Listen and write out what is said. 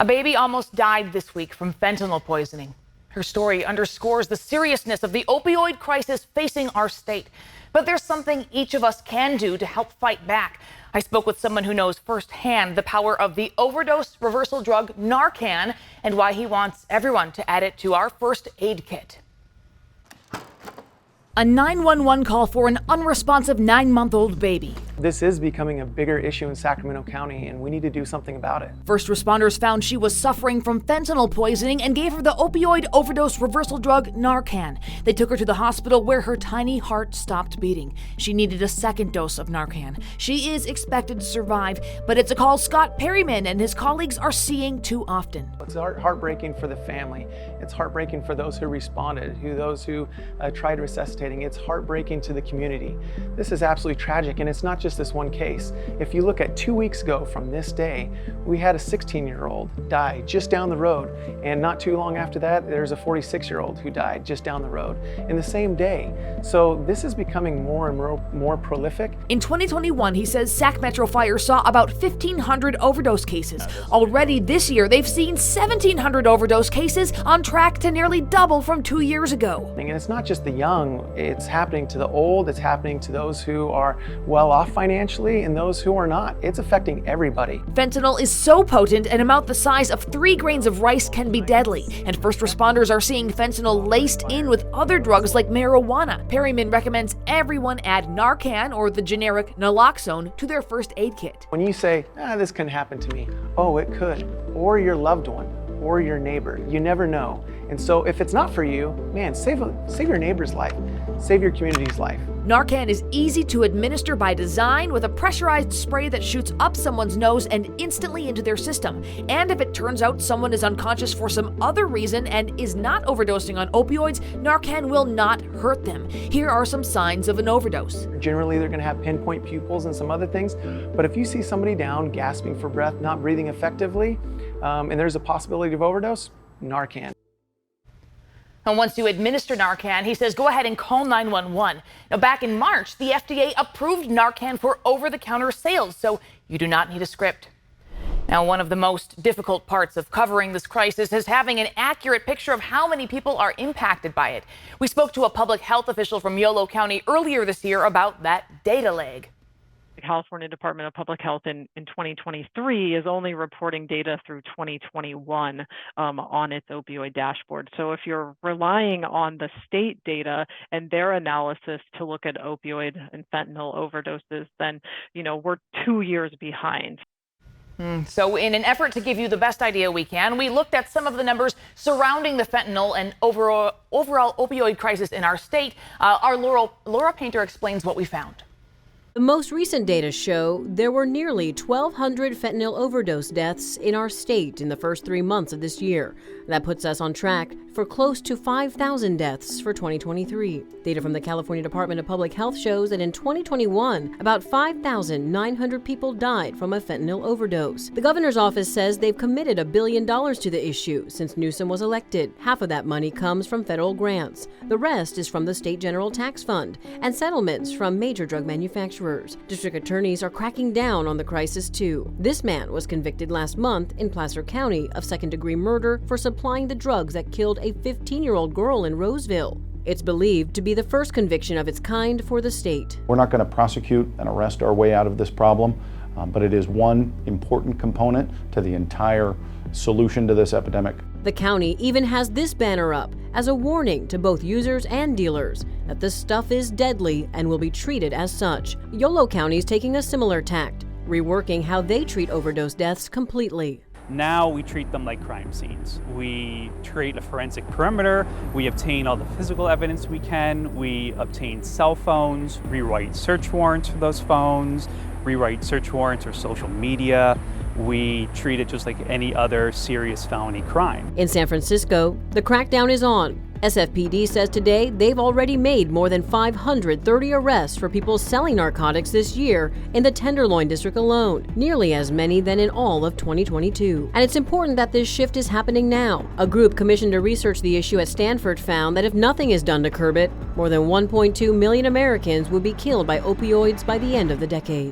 A baby almost died this week from fentanyl poisoning. Her story underscores the seriousness of the opioid crisis facing our state. But there's something each of us can do to help fight back. I spoke with someone who knows firsthand the power of the overdose reversal drug Narcan and why he wants everyone to add it to our first aid kit. A 911 call for an unresponsive 9-month-old baby. This is becoming a bigger issue in Sacramento County, and we need to do something about it. First responders found she was suffering from fentanyl poisoning and gave her the opioid overdose reversal drug Narcan. They took her to the hospital where her tiny heart stopped beating. She needed a second dose of Narcan. She is expected to survive, but it's a call Scott Perryman and his colleagues are seeing too often. It's heartbreaking for the family. It's heartbreaking for those who responded, those who tried resuscitating. It's heartbreaking to the community. This is absolutely tragic, and it's not just this one case. If you look at 2 weeks ago from this day, we had a 16-year-old die just down the road, and not too long after that, there's a 46-year-old who died just down the road in the same day. So this is becoming more and more prolific. In 2021, he says Sacramento Metro Fire saw about 1,500 overdose cases. Already this year, they've seen 1,700 overdose cases, on track to nearly double from 2 years ago. And it's not just the young, it's happening to the old, it's happening to those who are well off financially and those who are not. It's affecting everybody. Fentanyl is so potent, an amount the size of 3 grains of rice can be deadly. And first responders are seeing fentanyl laced in with other drugs like marijuana. Perryman recommends everyone add Narcan or the generic naloxone to their first aid kit. When you say, this can happen to me, oh, it could, or your loved one, or your neighbor, you never know. And so if it's not for you, man, save your neighbor's life, save your community's life. Narcan is easy to administer by design with a pressurized spray that shoots up someone's nose and instantly into their system. And if it turns out someone is unconscious for some other reason and is not overdosing on opioids, Narcan will not hurt them. Here are some signs of an overdose. Generally, they're going to have pinpoint pupils and some other things. But if you see somebody down, gasping for breath, not breathing effectively, and there's a possibility of overdose, Narcan. And once you administer Narcan, he says go ahead and call 911. Now, back in March, the FDA approved Narcan for over-the-counter sales, so you do not need a script. Now, one of the most difficult parts of covering this crisis is having an accurate picture of how many people are impacted by it. We spoke to a public health official from Yolo County earlier this year about that data lag. The California Department of Public Health in 2023 is only reporting data through 2021 on its opioid dashboard. So if you're relying on the state data and their analysis to look at opioid and fentanyl overdoses, then, we're 2 years behind. So in an effort to give you the best idea we can, we looked at some of the numbers surrounding the fentanyl and overall opioid crisis in our state. Our Laura Painter explains what we found. The most recent data show there were nearly 1,200 fentanyl overdose deaths in our state in the first 3 months of this year. That puts us on track for close to 5,000 deaths for 2023. Data from the California Department of Public Health shows that in 2021, about 5,900 people died from a fentanyl overdose. The governor's office says they've committed $1 billion to the issue since Newsom was elected. Half of that money comes from federal grants. The rest is from the state general tax fund and settlements from major drug manufacturers. District attorneys are cracking down on the crisis too. This man was convicted last month in Placer County of second-degree murder for supplying the drugs that killed a 15-year-old girl in Roseville. It's believed to be the first conviction of its kind for the state. We're not going to prosecute and arrest our way out of this problem, but it is one important component to the entire solution to this epidemic. The county even has this banner up as a warning to both users and dealers that this stuff is deadly and will be treated as such. Yolo County is taking a similar tact, reworking how they treat overdose deaths completely. Now we treat them like crime scenes. We create a forensic perimeter, we obtain all the physical evidence we can, we obtain cell phones, rewrite search warrants for those phones, rewrite search warrants or social media. We treat it just like any other serious felony crime. In San Francisco, the crackdown is on. SFPD says today they've already made more than 530 arrests for people selling narcotics this year in the Tenderloin district alone, nearly as many than in all of 2022. And it's important that this shift is happening now. A group commissioned to research the issue at Stanford found that if nothing is done to curb it, more than 1.2 million Americans would be killed by opioids by the end of the decade.